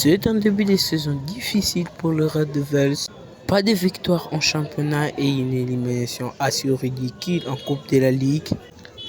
C'est un début de saison difficile pour le Red Devils. Pas de victoire en championnat et une élimination assez ridicule en Coupe de la Ligue.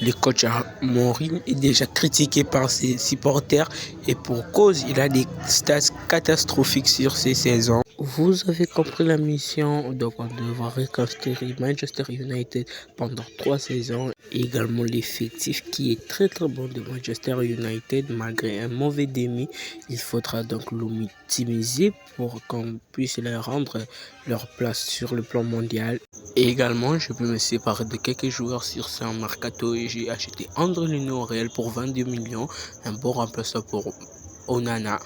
Le coach Amorim est déjà critiqué par ses supporters et pour cause, il a des stats catastrophiques sur ces saisons. Vous avez compris la mission, donc on devra reconstruire Manchester United pendant 3 saisons. Et également l'effectif qui est très bon de Manchester United malgré un mauvais demi. Il faudra donc l'optimiser pour qu'on puisse leur rendre leur place sur le plan mondial. Et également, je peux me séparer de quelques joueurs sur ce mercato et j'ai acheté André Luneau au Real pour 22 millions, un bon remplaçant pour Onana.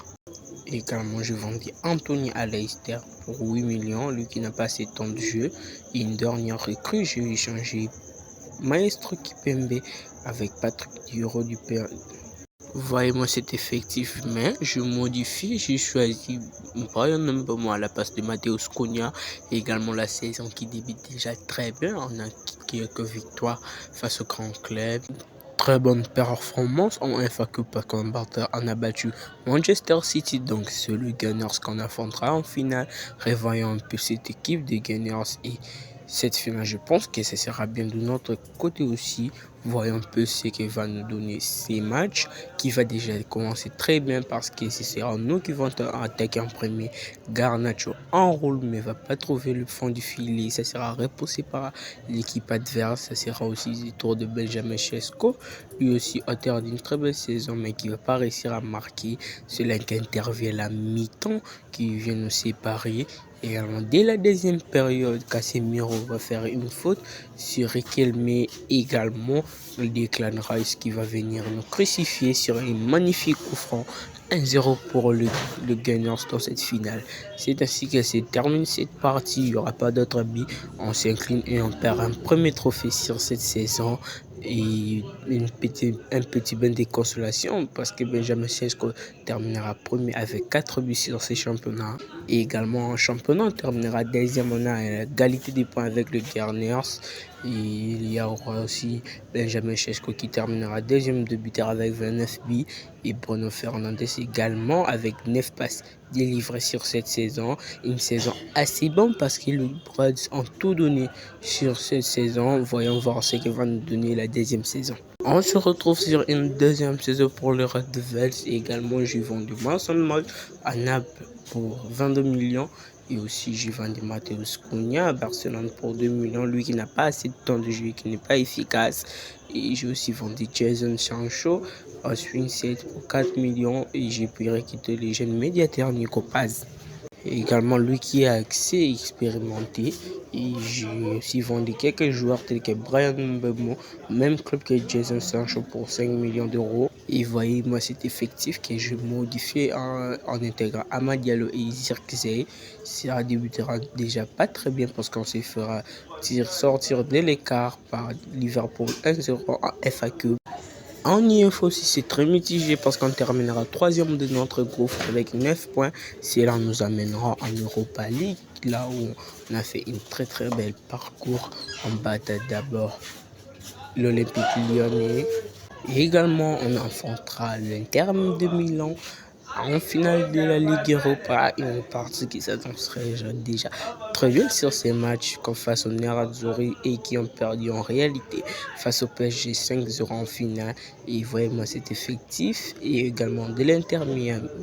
Également, je vendis Anthony à Leicester pour 8 millions, lui qui n'a pas assez de temps de jeu. Et une dernière recrue, j'ai échangé Maestro Kipembe avec Patrick Duro du Père. Voyez-moi cet effectif, mais je modifie, j'ai choisi Brian Mbeumo à la place de Matheus Cunha. Également la saison qui débute déjà très bien, on a quelques victoires face au grand club. Très bonne performance en FA Cup parce qu'on a battu Manchester City, donc c'est le Gunners qu'on affrontera en finale. Revoyons un peu cette équipe des Gunners et cette finale, je pense que ce sera bien de notre côté aussi. Voyons un peu ce que va nous donner ces matchs qui va déjà commencer très bien parce que ce sera nous qui vont attaquer en premier. Garnacho enroule mais va pas trouver le fond du filet. Ça sera repoussé par l'équipe adverse. Ça sera aussi le tour de Benjamin Sesko, lui aussi auteur d'une très belle saison mais qui va pas réussir à marquer. C'est là qu'intervient la mi-temps qui vient nous séparer. Et alors, dès la deuxième période, Casemiro va faire une faute sur Riquelme également. Le Declan Rice qui va venir nous crucifier sur un magnifique coup franc. 1-0 pour le Gunners dans cette finale. C'est ainsi que se termine cette partie. Il n'y aura pas d'autre but. On s'incline et on perd un premier trophée sur cette saison. Et un petit bain de consolation parce que Benjamin Sesko terminera premier avec 4 buts sur ces championnats. Et également en championnat, on terminera deuxième. On a égalité des points avec le Gunners. Il y aura aussi Benjamin Sesko qui terminera deuxième de buteur avec 29 buts et Bruno Fernandes également avec 9 passes délivrées sur cette saison. Une saison assez bonne parce que les Reds ont tout donné sur cette saison. Voyons voir ce que va nous donner la deuxième saison. On se retrouve sur une deuxième saison pour le Red Devils et également j'ai vendu Mason Mount à Naples pour 22 millions. Et aussi, j'ai vendu Matheus Cunha à Barcelone pour 2 millions. Lui qui n'a pas assez de temps de jeu, qui n'est pas efficace. Et j'ai aussi vendu Jason Sancho à Swinset pour 4 millions. Et j'ai pu récupérer les jeunes médiateurs Nico Paz. Et également lui qui est assez expérimenté. Et j'ai aussi vendu quelques joueurs tels que Brian Mbeumo, même club que Jason Sancho pour 5 millions d'euros. Et voyez-moi cet effectif que je modifie en intégrant Amad Diallo et Zirkzee. Ça débutera déjà pas très bien parce qu'on se fera sortir de l'écart par Liverpool 1-0 en FA Cup. En IF aussi, c'est très mitigé parce qu'on terminera troisième de notre groupe avec 9 points. Cela nous amènera en Europa League, là où on a fait une très belle parcours. On battra d'abord l'Olympique Lyonnais. Et également, on affrontera l'Inter de Milan en finale de la Ligue Europa, une partie qui s'annoncerait déjà très bien sur ces matchs comme face au Nerazzurri et qui ont perdu en réalité face au PSG 5-0 en finale. Et voyez-moi cet effectif et également de l'Inter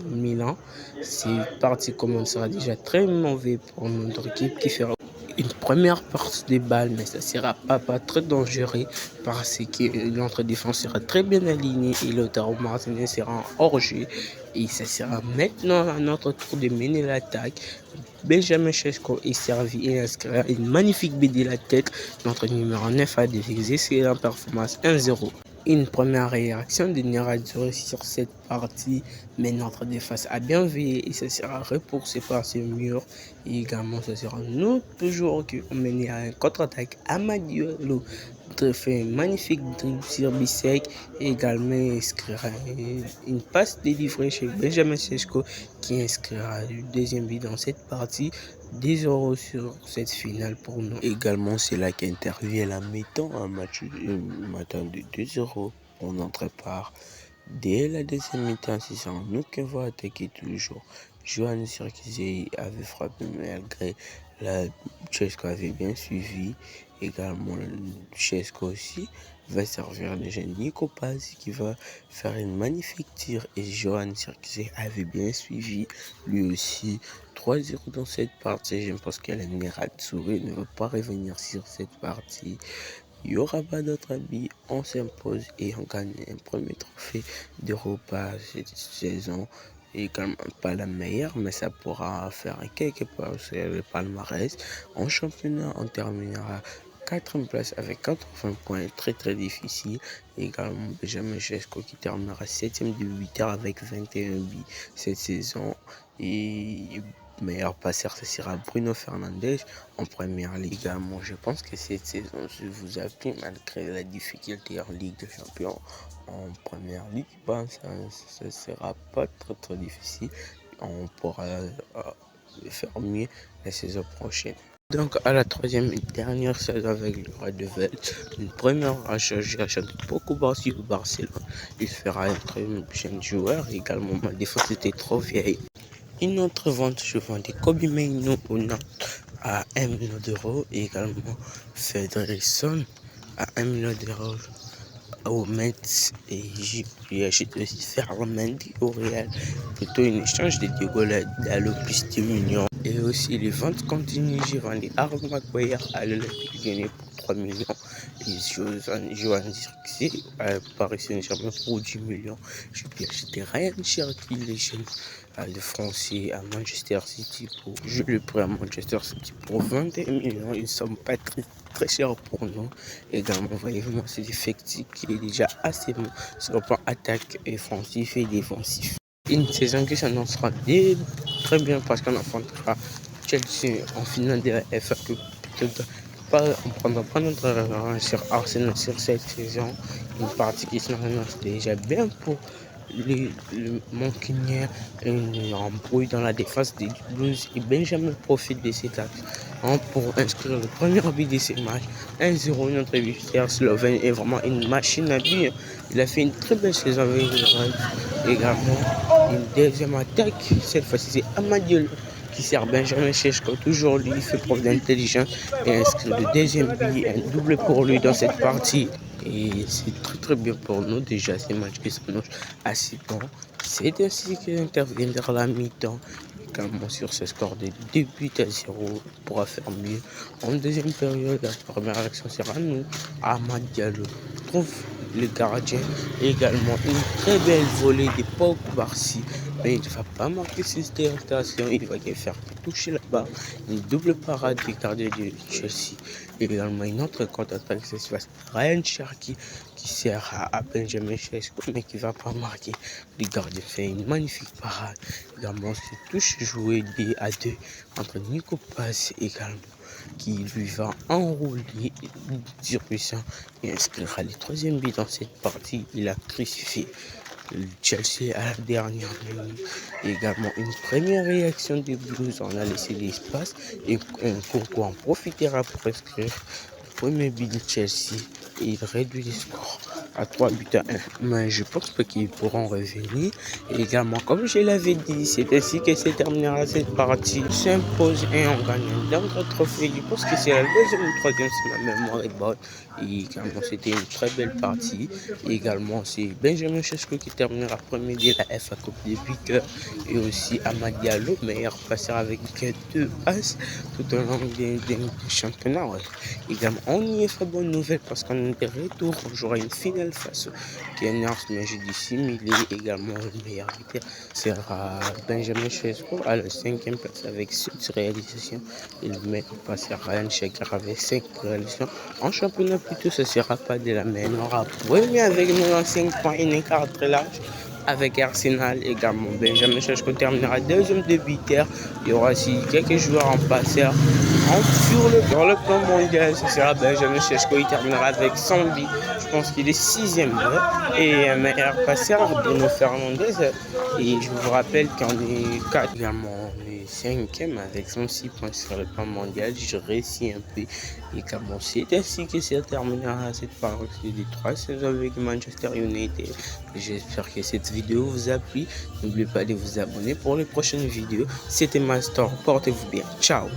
Milan. Cette partie commencera déjà très mauvais pour notre équipe qui fera une première partie des balles, mais ça sera pas très dangereux parce que notre défense sera très bien alignée et Lautaro Martinez sera en hors-jeu. Et ça sera maintenant à notre tour de mener l'attaque. Benjamin Sesko est servi et inscrira une magnifique BD de la tête. Notre numéro 9 a des excellentes performances 1-0. Une première réaction de Nerazzurri sur cette partie, mais notre défense a bien veillé et ça sera repoussé par ce mur. Et également, ce sera nous toujours qui ont mené à un contre-attaque. Amad Diallo fait un magnifique dribble sur Bissek et également inscrira une passe délivrée chez Benjamin Sesko qui inscrira le deuxième but dans cette partie. 10 € sur cette finale pour nous. Également, c'est là qu'intervient la mi-temps, un match de 2-0 pour notre part. Dès la deuxième mi-temps, c'est ça nous qui va attaquer toujours. Johan Zirkzee avait frappé malgré la Cesco avait bien suivi. Également, Cesco aussi va servir le jeune Nico Paz qui va faire une magnifique tir. Et Johan Zirkzee avait bien suivi lui aussi. 3-0 dans cette partie. Je pense que Ratsuri ne va pas revenir sur cette partie. Il n'y aura pas d'autre avis, on s'impose et on gagne un premier trophée d'Europa cette saison. Et quand même pas la meilleure, mais ça pourra faire quelque part sur le palmarès. En championnat, on terminera 4e place avec 80 points, très difficile. Et également Benjamin Sesko qui terminera 7e de 8 heures avec 21 buts cette saison. Et meilleur passeur, ce sera Bruno Fernandes en première ligue. Également, je pense que cette saison, je vous ai pris malgré la difficulté en Ligue des Champions. En première ligue, je pense que ça ne sera pas très difficile. On pourra faire mieux la saison prochaine. Donc à la 3e et dernière saison avec le Red Devils, une première achète beaucoup Barcy au Barcelone. Il fera un très jeune joueur. Également, ma défense était trop vieille. Une autre vente, je vendais Kobe Mainoo au Nantes à 1 million d'euros. Et également Federson à 1 million d'euros au Metz. Et j'ai acheté aussi Ferland au Real. Plutôt une échange de Diego Dallo plus 10 millions. Et aussi les ventes continuent. J'ai vendu Harold Maguire à l'Olympique Lyonnais pour 3 millions. Et Johan Zirkzee à Paris Saint-Germain pour 10 millions. J'ai pu acheter Ryan Cherki, les jeunes le français à Manchester City je le prends à Manchester City pour 21 millions. Ils ne sont pas très chers pour nous. Également, voyez-vous, c'est effectif qui est déjà assez bon sur le plan attaque et offensif et défensif. Une saison qui s'annoncera très bien parce qu'on affrontera Chelsea en finale de la FA Cup. On ne prendra pas notre revanche sur Arsenal sur cette saison. Une partie qui s'annonce déjà bien pour le Mancunien, une embrouille dans la défense des Blues et Benjamin profite de cet acte pour inscrire le premier but de ce match. 1-0, notre victoire slovène est vraiment une machine à but. Il a fait une très belle saison avec le Reds. Également une deuxième attaque, cette fois-ci c'est Amadiolo qui sert Benjamin Sesko, toujours lui, il fait preuve d'intelligence et inscrit le deuxième but, un double pour lui dans cette partie. Et c'est très bien pour nous déjà ces matchs qui s'annoncent assez bons. C'est ainsi qu'interviendra la mi-temps. Également sur ce score de 2 buts à 0, on pourra faire mieux. En deuxième période, la première action sera nous. Amad Diallo trouve le gardien. Également une très belle volée de Pau Barcy. Mais il ne va pas marquer cette rotation, il va faire toucher là-bas. Une double parade du gardien de Chelsea. Également une autre contre-attaque, ça se passe Ryan Cherki qui sert à Benjamin Sesko mais qui ne va pas marquer. Le gardien fait une magnifique parade. Également, c'est touche joué 2 à 2 entre Nico Paz également qui lui va enrouler sur puissant et inscrira le 3e but dans cette partie. Il a crucifié Chelsea à la dernière minute. Également une première réaction des Blues, on a laissé l'espace et Courtois en profitera pour inscrire le premier but de Chelsea et il réduit le score à 3 buts à 1. Mais je pense pas qu'ils pourront revenir. Et également, comme je l'avais dit, c'est ainsi que se terminera cette partie. On s'impose et on gagne un autre trophée. Je pense que c'est la deuxième ou troisième si ma mémoire est bonne. Et également, c'était une très belle partie. Et également, c'est Benjamin Sesko qui terminera premier de la FA Cup des buteur. Et aussi Amad Diallo, meilleur passeur avec 2 passes tout au long des championnats. Ouais. Également, on y est fait bonne nouvelle parce qu'on est de retour. On jouera une finale face au Gunners, mais j'ai dit similé. Également, le meilleur buteur sera Benjamin Sesko à la 5e place avec 7 réalisations. Et le meilleur passeur Ryan Cherki avec 5 réalisations. En championnat, plutôt, ce ne sera pas de la même. On aura premier avec 95 points, un écart très large. Avec Arsenal également, Benjamin Sesko terminera deuxième de buteur. Il y aura aussi quelques joueurs en passeur. Sur le plan mondial, ce sera Benjamin Sesko. Il terminera avec 100 buts. Je pense qu'il est 6e. Et un meilleur passeur, Bruno Fernandes. Et je vous rappelle qu'on est 4 également. 5e avec 106 points sur le plan mondial. Je réussis un peu également. C'est ainsi que se terminera cette partie des 3 saisons avec Manchester United. J'espère que cette vidéo vous a plu. N'oubliez pas de vous abonner pour les prochaines vidéos. C'était Master, portez-vous bien. Ciao.